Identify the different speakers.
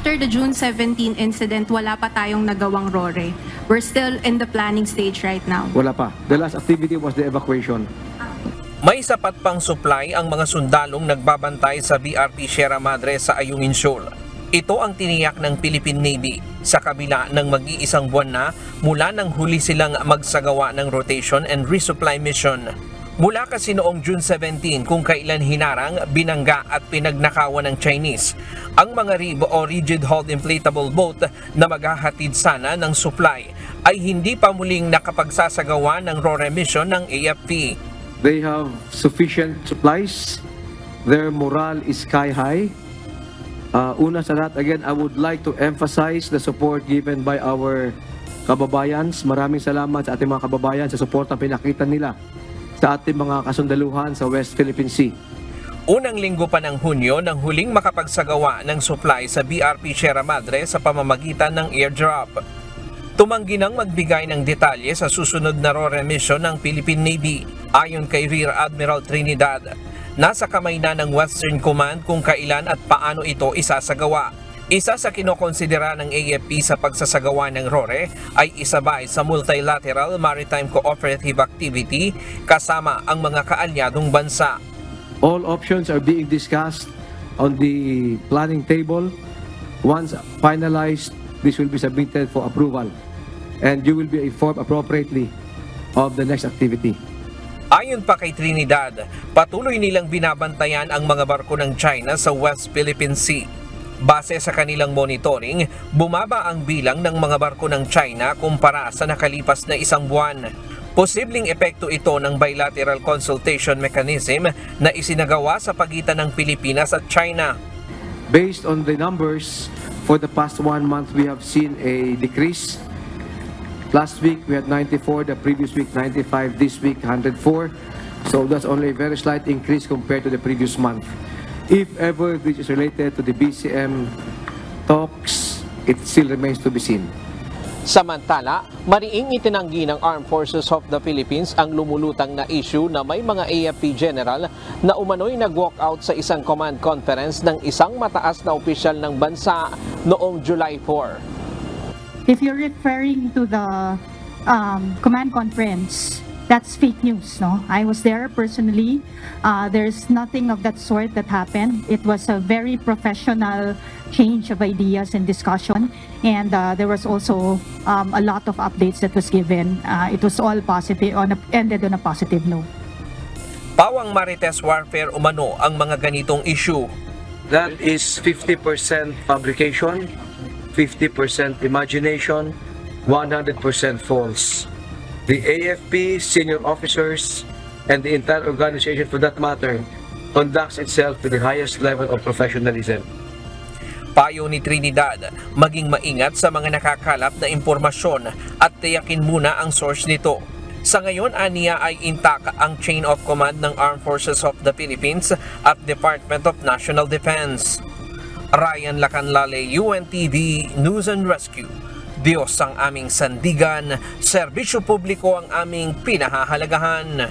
Speaker 1: after the June 17 incident, wala pa tayong nagawang RORE. We're still in the planning stage right now.
Speaker 2: Wala pa. The last activity was the evacuation.
Speaker 3: May sapat pang supply ang mga sundalong nagbabantay sa BRP Sierra Madre sa Ayungin Shoal. Ito ang tiniyak ng Philippine Navy sa kabila ng mag-iisang buwan na mula nang huli silang magsagawa ng rotation and resupply mission. Mula kasi noong June 17 kung kailan hinarang, binangga at pinagnakawan ng Chinese ang mga RIB o rigid hulled inflatable boat na maghahatid sana ng supply ay hindi pa muling nakapagsasagawa ng RORE mission ng AFP.
Speaker 2: They have sufficient supplies. Their morale is sky high. Una sa lahat, again, I would like to emphasize the support given by our kababayans. Maraming salamat sa ating mga kababayan sa support na pinakita nila sa ating mga kasundaluhan sa West Philippine Sea.
Speaker 3: Unang linggo pa ng Hunyo nang huling makapagsagawa ng supply sa BRP Sierra Madre sa pamamagitan ng airdrop. Tumanggi nang magbigay ng detalye sa susunod na RORE mission ng Philippine Navy. Ayon kay Rear Admiral Trinidad, nasa kamay na ng Western Command kung kailan at paano ito isasagawa. Isa sa kinokonsidera ng AFP sa pagsasagawa ng RORE ay isabay sa multilateral maritime cooperative activity kasama ang mga kaalyadong bansa.
Speaker 2: All options are being discussed on the planning table. Once finalized, this will be submitted for approval and you will be informed appropriately of the next activity.
Speaker 3: Ayon pa kay Trinidad, patuloy nilang binabantayan ang mga barko ng China sa West Philippine Sea. Base sa kanilang monitoring, bumaba ang bilang ng mga barko ng China kumpara sa nakalipas na isang buwan. Posibleng epekto ito ng bilateral consultation mechanism na isinagawa sa pagitan ng Pilipinas at China.
Speaker 2: Based on the numbers, for the past 1 month, we have seen a decrease. Last week, we had 94, the previous week, 95, this week, 104. So that's only a very slight increase compared to the previous month. If ever this is related to the BCM talks, it still remains to be seen.
Speaker 4: Samantala, mariing itinanggi ng Armed Forces of the Philippines ang lumulutang na issue na may mga AFP general na umano'y nag-walkout sa isang command conference ng isang mataas na opisyal ng bansa noong July 4.
Speaker 5: If you're referring to the command conference, that's fake news, no? I was there personally. There's nothing of that sort that happened. It was a very professional change of ideas and discussion, and there was also a lot of updates that was given. It was all positive, ended on a positive note.
Speaker 3: Pawang Marites warfare umano ang mga ganitong issue.
Speaker 2: That is 50% fabrication, 50% imagination, 100% false. The AFP, senior officers, and the entire organization for that matter conducts itself to the highest level of professionalism.
Speaker 3: Payo ni Trinidad, maging maingat sa mga nakakalap na impormasyon at tiyakin muna ang source nito. Sa ngayon, aniya ay intact ang chain of command ng Armed Forces of the Philippines at Department of National Defense. Ryan Lacanlale, UNTV News and Rescue. Diyos ang aming sandigan, serbisyo publiko ang aming pinahahalagahan.